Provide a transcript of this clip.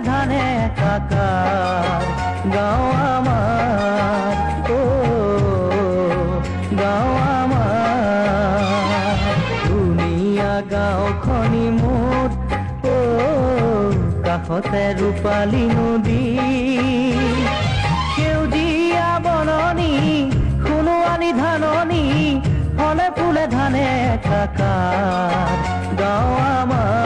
ধানে একাকাৰ গাঁও আমাৰ ও গাঁও আমাৰ ধুনীয়া গাঁওখনি মোৰ ও কাষতে ৰূপালী নদী সেউজীয়া বননি সোণোৱালী ধাননি ফলে ফুলে ধানে একাকাৰ গাঁও আমাৰ